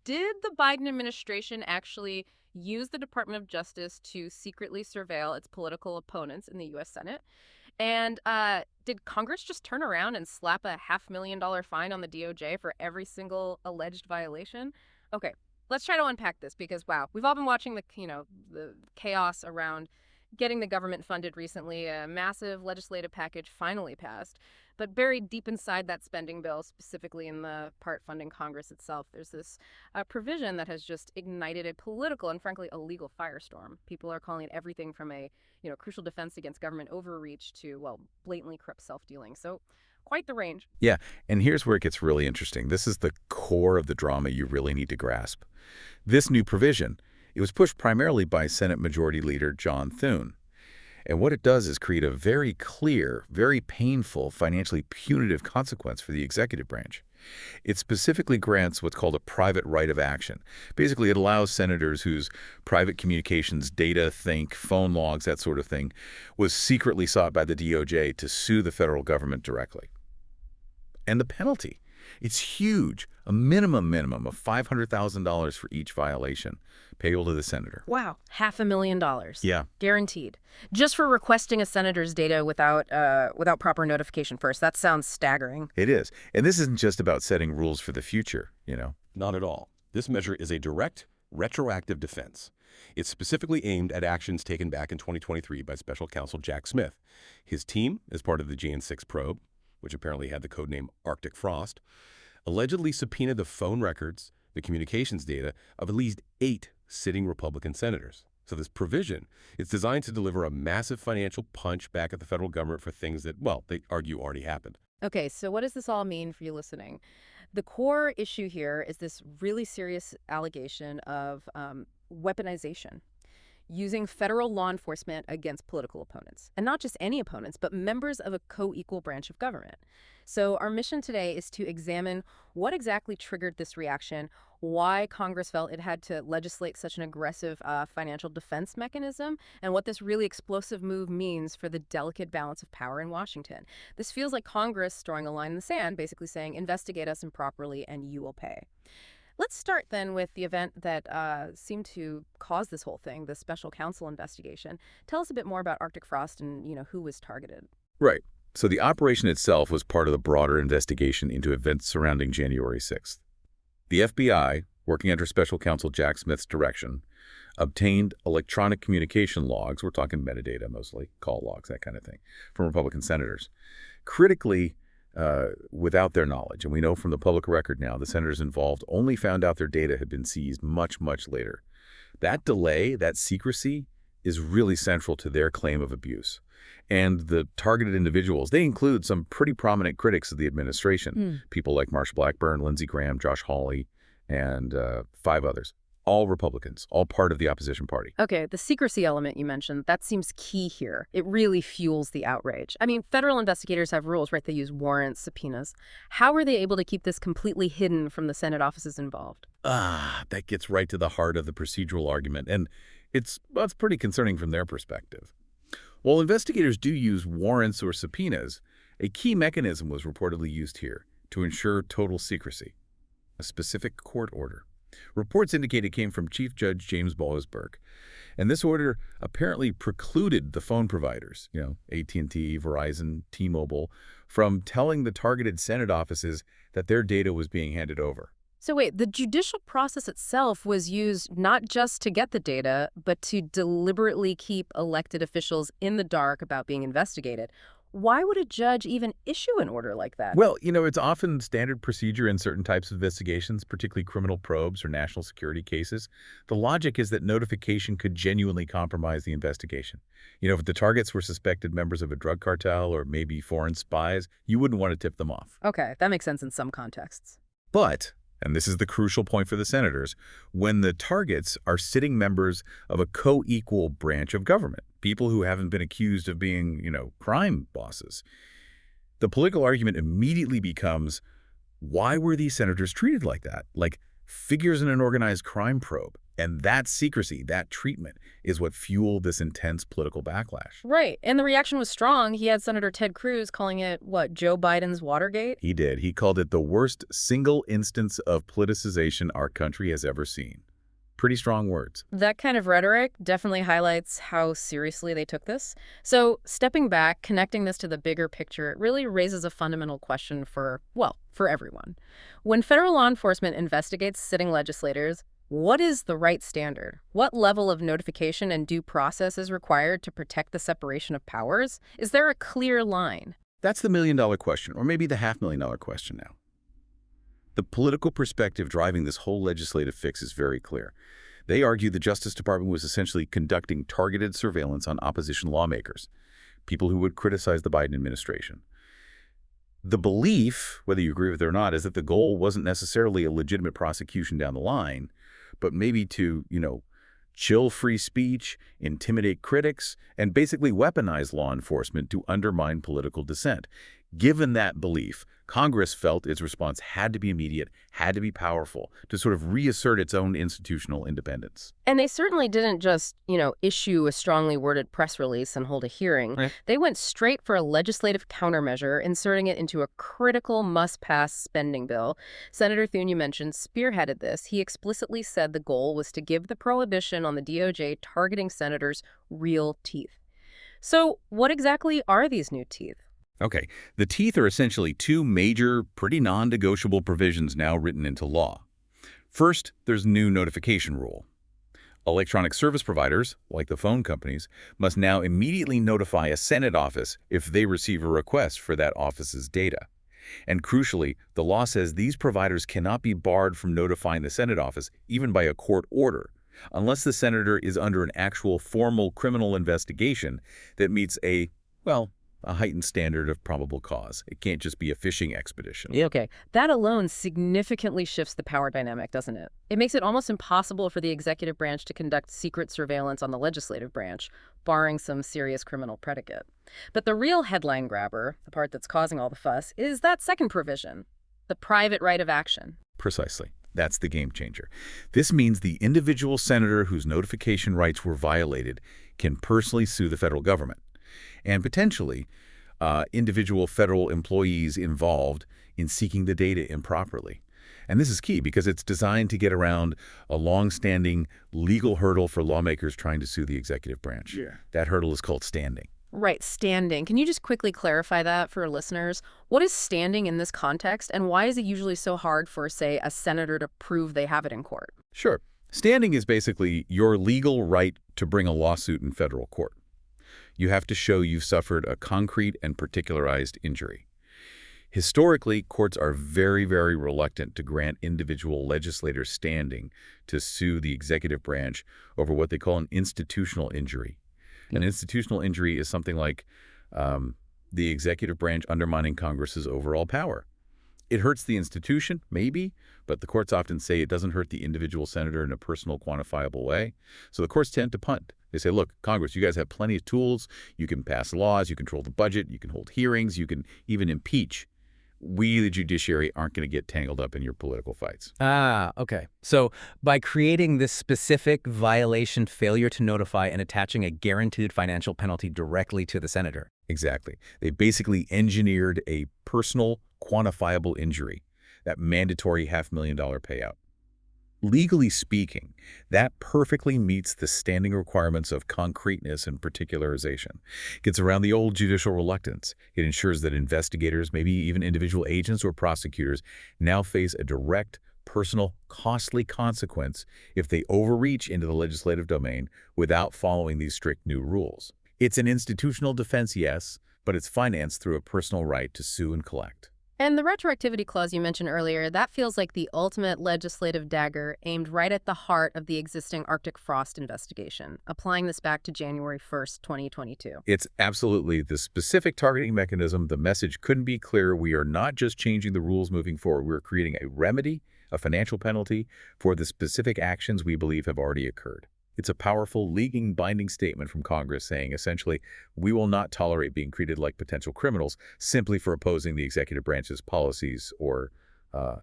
did the Biden administration actually use the Department of Justice to secretly surveil its political opponents in the U.S. Senate? And did Congress just turn around and slap a $500,000 fine on the DOJ for every single alleged violation? Okay, let's try to unpack this because, wow, we've all been watching the chaos around getting the government funded recently. A massive legislative package finally passed. But buried deep inside that spending bill, specifically in the part funding Congress itself, there's this provision that has just ignited a political and, frankly, a legal firestorm. People are calling it everything from a crucial defense against government overreach to, well, blatantly corrupt self-dealing. So quite the range. Yeah, and here's where it gets really interesting. This is the core of the drama you really need to grasp. This new provision, it was pushed primarily by Senate Majority Leader John Thune. And what it does is create a very clear, very painful, financially punitive consequence for the executive branch. It specifically grants what's called a private right of action. Basically, it allows senators whose private communications, data, phone logs, that sort of thing, was secretly sought by the DOJ to sue the federal government directly. And the penalty, it's huge, a minimum of $500,000 for each violation, payable to the senator. Wow, $500,000. Yeah. Guaranteed. Just for requesting a senator's data without proper notification first. That sounds staggering. It is. And this isn't just about setting rules for the future, Not at all. This measure is a direct, retroactive defense. It's specifically aimed at actions taken back in 2023 by Special Counsel Jack Smith. His team, as part of the Jan 6 probe, which apparently had the codename Arctic Frost, allegedly subpoenaed the phone records, the communications data of at least 8 sitting Republican senators. So this provision is designed to deliver a massive financial punch back at the federal government for things that, well, they argue already happened. Okay, so what does this all mean for you listening? The core issue here is this really serious allegation of weaponization, using federal law enforcement against political opponents. And not just any opponents, but members of a co-equal branch of government. So our mission today is to examine what exactly triggered this reaction, why Congress felt it had to legislate such an aggressive financial defense mechanism, and what this really explosive move means for the delicate balance of power in Washington. This feels like Congress drawing a line in the sand, basically saying, investigate us improperly and you will pay. Let's start then with the event that seemed to cause this whole thing, the Special Counsel investigation. Tell us a bit more about Arctic Frost and, who was targeted. Right. So the operation itself was part of the broader investigation into events surrounding January 6th. The FBI, working under Special Counsel Jack Smith's direction, obtained electronic communication logs, we're talking metadata mostly, call logs, that kind of thing, from Republican senators. Critically, without their knowledge. And we know from the public record now, the senators involved only found out their data had been seized much, much later. That delay, that secrecy, is really central to their claim of abuse. And the targeted individuals, they include some pretty prominent critics of the administration, people like Marsha Blackburn, Lindsey Graham, Josh Hawley, and 5 others. All Republicans, all part of the opposition party. Okay, the secrecy element you mentioned, that seems key here. It really fuels the outrage. I mean, federal investigators have rules, right? They use warrants, subpoenas. How are they able to keep this completely hidden from the Senate offices involved? That gets right to the heart of the procedural argument, and it's pretty concerning from their perspective. While investigators do use warrants or subpoenas, a key mechanism was reportedly used here to ensure total secrecy, a specific court order. Reports indicate it came from Chief Judge James Boasberg, and this order apparently precluded the phone providers, AT&T, Verizon, T-Mobile, from telling the targeted Senate offices that their data was being handed over. So wait, the judicial process itself was used not just to get the data, but to deliberately keep elected officials in the dark about being investigated. Why would a judge even issue an order like that? Well, it's often standard procedure in certain types of investigations, particularly criminal probes or national security cases. The logic is that notification could genuinely compromise the investigation. If the targets were suspected members of a drug cartel or maybe foreign spies, you wouldn't want to tip them off. Okay, that makes sense in some contexts. But, and this is the crucial point for the senators, when the targets are sitting members of a co-equal branch of government, people who haven't been accused of being, crime bosses, the political argument immediately becomes, why were these senators treated like that? Like figures in an organized crime probe. And that secrecy, that treatment, is what fueled this intense political backlash. Right. And the reaction was strong. He had Senator Ted Cruz calling it, what, Joe Biden's Watergate? He did. He called it the worst single instance of politicization our country has ever seen. Pretty strong words. That kind of rhetoric definitely highlights how seriously they took this. So stepping back, connecting this to the bigger picture, it really raises a fundamental question for, well, for everyone. When federal law enforcement investigates sitting legislators, what is the right standard? What level of notification and due process is required to protect the separation of powers? Is there a clear line? That's the million-dollar question, or maybe the half-million-dollar question now. The political perspective driving this whole legislative fix is very clear. They argue the Justice Department was essentially conducting targeted surveillance on opposition lawmakers, people who would criticize the Biden administration. The belief, whether you agree with it or not, is that the goal wasn't necessarily a legitimate prosecution down the line, but maybe to, chill free speech, intimidate critics, and basically weaponize law enforcement to undermine political dissent. Given that belief, Congress felt its response had to be immediate, had to be powerful, to sort of reassert its own institutional independence. And they certainly didn't just, issue a strongly worded press release and hold a hearing. Right. They went straight for a legislative countermeasure, inserting it into a critical must-pass spending bill. Senator Thune, you mentioned, spearheaded this. He explicitly said the goal was to give the prohibition on the DOJ targeting senators real teeth. So what exactly are these new teeth? Okay, the teeth are essentially two major, pretty non-negotiable provisions now written into law. First, there's a new notification rule. Electronic service providers, like the phone companies, must now immediately notify a Senate office if they receive a request for that office's data. And crucially, the law says these providers cannot be barred from notifying the Senate office, even by a court order, unless the senator is under an actual formal criminal investigation that meets a heightened standard of probable cause. It can't just be a fishing expedition. Okay, that alone significantly shifts the power dynamic, doesn't it? It makes it almost impossible for the executive branch to conduct secret surveillance on the legislative branch, barring some serious criminal predicate. But the real headline grabber, the part that's causing all the fuss, is that second provision, the private right of action. Precisely. That's the game changer. This means the individual senator whose notification rights were violated can personally sue the federal government, and potentially individual federal employees involved in seeking the data improperly. And this is key because it's designed to get around a long-standing legal hurdle for lawmakers trying to sue the executive branch. Yeah. That hurdle is called standing. Right, standing. Can you just quickly clarify that for listeners? What is standing in this context, and why is it usually so hard for, say, a senator to prove they have it in court? Sure. Standing is basically your legal right to bring a lawsuit in federal court. You have to show you've suffered a concrete and particularized injury. Historically, courts are very, very reluctant to grant individual legislators standing to sue the executive branch over what they call an institutional injury. An institutional injury is something like the executive branch undermining Congress's overall power. It hurts the institution, maybe, but the courts often say it doesn't hurt the individual senator in a personal, quantifiable way. So the courts tend to punt. They say, look, Congress, you guys have plenty of tools. You can pass laws, you control the budget, you can hold hearings, you can even impeach. We, the judiciary, aren't going to get tangled up in your political fights. Ah, okay. So by creating this specific violation failure to notify and attaching a guaranteed financial penalty directly to the senator. Exactly. They basically engineered a personal, quantifiable injury, that mandatory $500,000 payout. Legally speaking, that perfectly meets the standing requirements of concreteness and particularization. It gets around the old judicial reluctance. It ensures that investigators, maybe even individual agents or prosecutors, now face a direct, personal, costly consequence if they overreach into the legislative domain without following these strict new rules. It's an institutional defense, yes, but it's financed through a personal right to sue and collect. And the retroactivity clause you mentioned earlier, that feels like the ultimate legislative dagger aimed right at the heart of the existing Arctic frost investigation, applying this back to January 1st, 2022. It's absolutely the specific targeting mechanism. The message couldn't be clearer. We are not just changing the rules moving forward. We're creating a remedy, a financial penalty, for the specific actions we believe have already occurred. It's a powerful, legally binding statement from Congress saying, essentially, we will not tolerate being treated like potential criminals simply for opposing the executive branch's policies or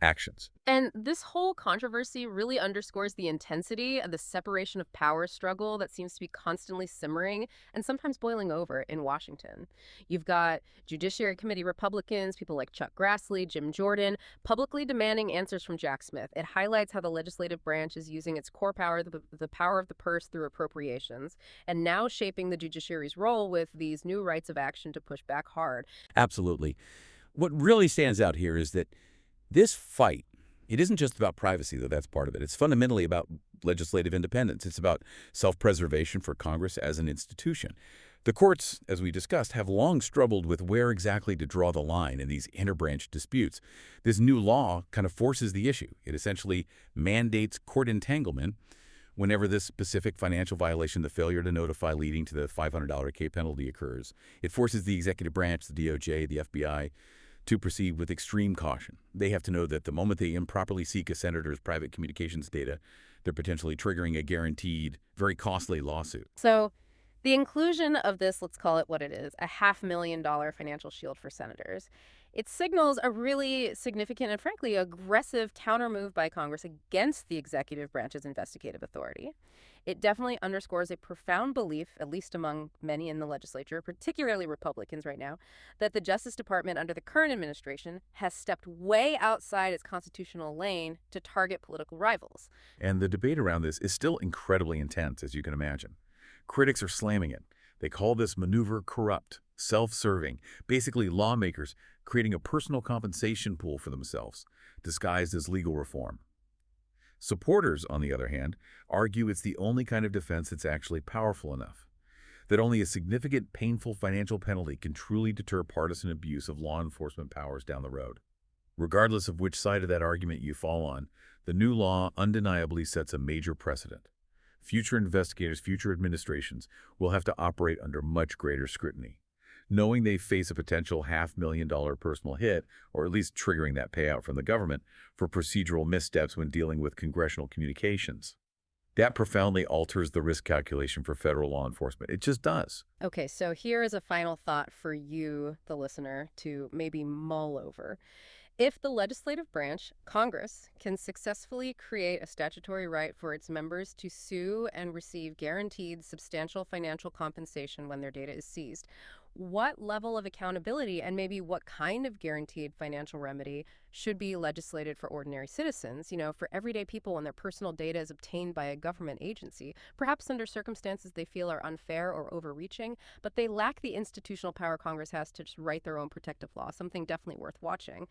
actions. And this whole controversy really underscores the intensity of the separation of powers struggle that seems to be constantly simmering and sometimes boiling over in Washington. You've got Judiciary Committee Republicans, people like Chuck Grassley, Jim Jordan, publicly demanding answers from Jack Smith. It highlights how the legislative branch is using its core power, the power of the purse through appropriations, and now shaping the judiciary's role with these new rights of action to push back hard. Absolutely. What really stands out here is that this fight, it isn't just about privacy, though that's part of it. It's fundamentally about legislative independence. It's about self-preservation for Congress as an institution. The courts, as we discussed, have long struggled with where exactly to draw the line in these interbranch disputes. This new law kind of forces the issue. It essentially mandates court entanglement whenever this specific financial violation, the failure to notify leading to the $500 K penalty occurs. It forces the executive branch, the DOJ, the FBI, to proceed with extreme caution. They have to know that the moment they improperly seek a senator's private communications data, they're potentially triggering a guaranteed, very costly lawsuit. So the inclusion of this, let's call it what it is, a $500,000 financial shield for senators, it signals a really significant and frankly aggressive countermove by Congress against the executive branch's investigative authority. It definitely underscores a profound belief, at least among many in the legislature, particularly Republicans right now, that the Justice Department under the current administration has stepped way outside its constitutional lane to target political rivals. And the debate around this is still incredibly intense, as you can imagine. Critics are slamming it. They call this maneuver corrupt, self-serving, basically lawmakers creating a personal compensation pool for themselves, disguised as legal reform. Supporters, on the other hand, argue it's the only kind of defense that's actually powerful enough, that only a significant, painful financial penalty can truly deter partisan abuse of law enforcement powers down the road. Regardless of which side of that argument you fall on, the new law undeniably sets a major precedent. Future investigators, future administrations will have to operate under much greater scrutiny, knowing they face a potential $500,000 personal hit, or at least triggering that payout from the government, for procedural missteps when dealing with congressional communications. That profoundly alters the risk calculation for federal law enforcement. It just does. Okay, so here is a final thought for you, the listener, to maybe mull over. If the legislative branch, Congress, can successfully create a statutory right for its members to sue and receive guaranteed substantial financial compensation when their data is seized, what level of accountability and maybe what kind of guaranteed financial remedy should be legislated for ordinary citizens, for everyday people when their personal data is obtained by a government agency, perhaps under circumstances they feel are unfair or overreaching, but they lack the institutional power Congress has to just write their own protective law, something definitely worth watching.